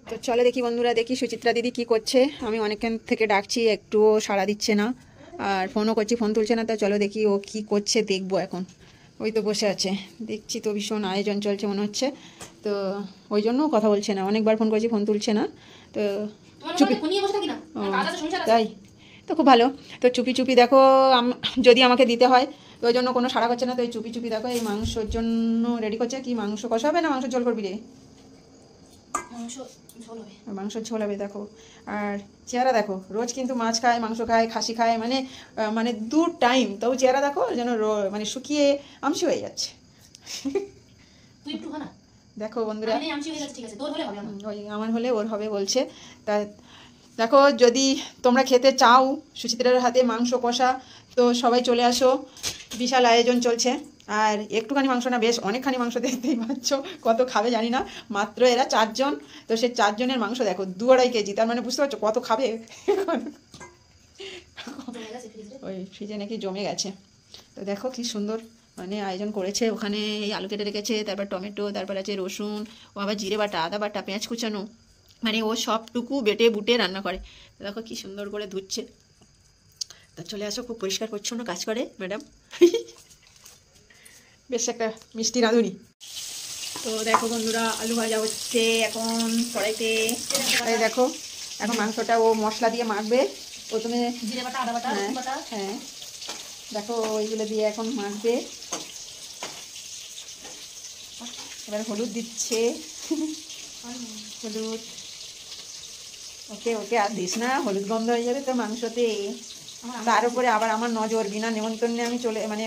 তো চলো দেখি বন্ধুরা, দেখি সুচিত্রা দিদি কি করছে। আমি অনেকক্ষণ থেকে ডাকছি, একটুও সাড়া দিচ্ছে না, আর ফোনও করছি, ফোন তুলছে না। তা চলো দেখি ও কি করছে, দেখবো এখন। ওই তো বসে আছে, দেখছি তো ভীষণ আয়োজন চলছে মনে হচ্ছে, তো ওই জন্য কথা বলছে না। অনেকবার ফোন করছি, ফোন তুলছে না, তো চুপি। তাই তো খুব ভালো। তো চুপি চুপি দেখো, যদি আমাকে দিতে হয় তো ওই জন্য কোনো সাড়া করছে না, তো এই চুপি চুপি দেখো এই মাংসর জন্য রেডি করছে। কি মাংস কষা হবে না মাংস ঝোল করবি রে? মাংসের ঝোল হবে দেখো। আর চেহারা দেখো, রোজ কিন্তু মাছ খায়, মাংস খায়, খাসি খায়, মানে মানে 2 টাইম, তাও চেহারা দেখো যেন মানে শুকিয়ে আমসি হয়ে যাচ্ছে। দেখো বন্ধুরা, ওই আমার হলে ওর হবে বলছে। তা দেখো, যদি তোমরা খেতে চাও সুচিত্রার হাতে মাংস কষা, তো সবাই চলে আসো, বিশাল আয়োজন চলছে। আর একটুখানি মাংস না, বেশ অনেকখানি মাংস, দেখতেই পাচ্ছ কত খাবে জানি না, মাত্র এরা 4 জন। তো সে 4 জনের মাংস দেখো 2-2.5 কেজি, তার মানে বুঝতে পারছো কত খাবে। ওই ফ্রিজে নাকি জমে গেছে। তো দেখো কি সুন্দর মানে আয়োজন করেছে। ওখানে এই আলু কেটে রেখেছে, তারপর টমেটো, তারপর আছে রসুন, ও আবার জিরে বাটা, আদা বাটা, পেঁয়াজ কুচানো, মানে ও সবটুকু বেটে বুটে রান্না করে। দেখো কি সুন্দর করে ধুচ্ছে। তা চলে আসো, খুব পরিষ্কার পরিচ্ছন্ন কাজ করে ম্যাডাম। বেশ একটা মিষ্টি রাঁধুনি। তো দেখো বন্ধুরা, আলু ভাজা হচ্ছে এখন কড়াইতে। এই দেখো, এখন মাংসটা ও মশলা দিয়ে মাখবে প্রথমে, জিরে বাটা, আদা বাটা, রসুন বাটা, হ্যাঁ দেখো ওইগুলো দিয়ে এখন মাখবে। এবার হলুদ দিচ্ছে, হলুদ। ওকে ওকে আর দিস না, হলুদ গন্ধ হয়ে যাবে তো মাংসতে। তার উপরে আবার আমার নজর, বিনা নেমন্তন্নে আমি চলে মানে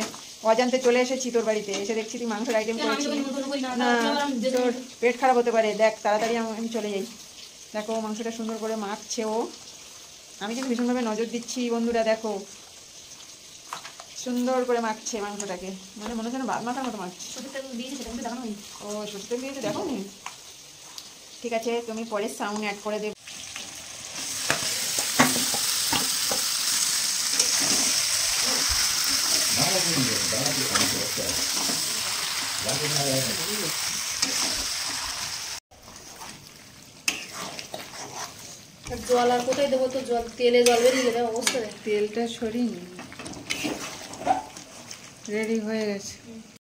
অজান্তে চলে এসেছি তোর বাড়িতে, এসে দেখছি তুই মাংসের আইটেম করেছিস। না, তোর পেট খারাপ হতে পারে, দেখ তাড়াতাড়ি আমি চলে যাই। দেখো মাংসটা সুন্দর করে মাখছে ও, আমি কিন্তু ভীষণভাবে নজর দিচ্ছি বন্ধুরা। দেখো সুন্দর করে মাখছে মাংসটাকে, মানে মনে হচ্ছে না ভাত মাখার মতো মাখছে। ও সরষের তেল দিয়েছে, দেখো নি? ঠিক আছে, তুমি পরে সাউন্ড অ্যাড করে দেবে। জল আর কোথায় দেবো, তো জল তেলে জল বেরিয়ে গেলে অবস্থা। তেলটা সরিয়ে রেডি হয়ে গেছে।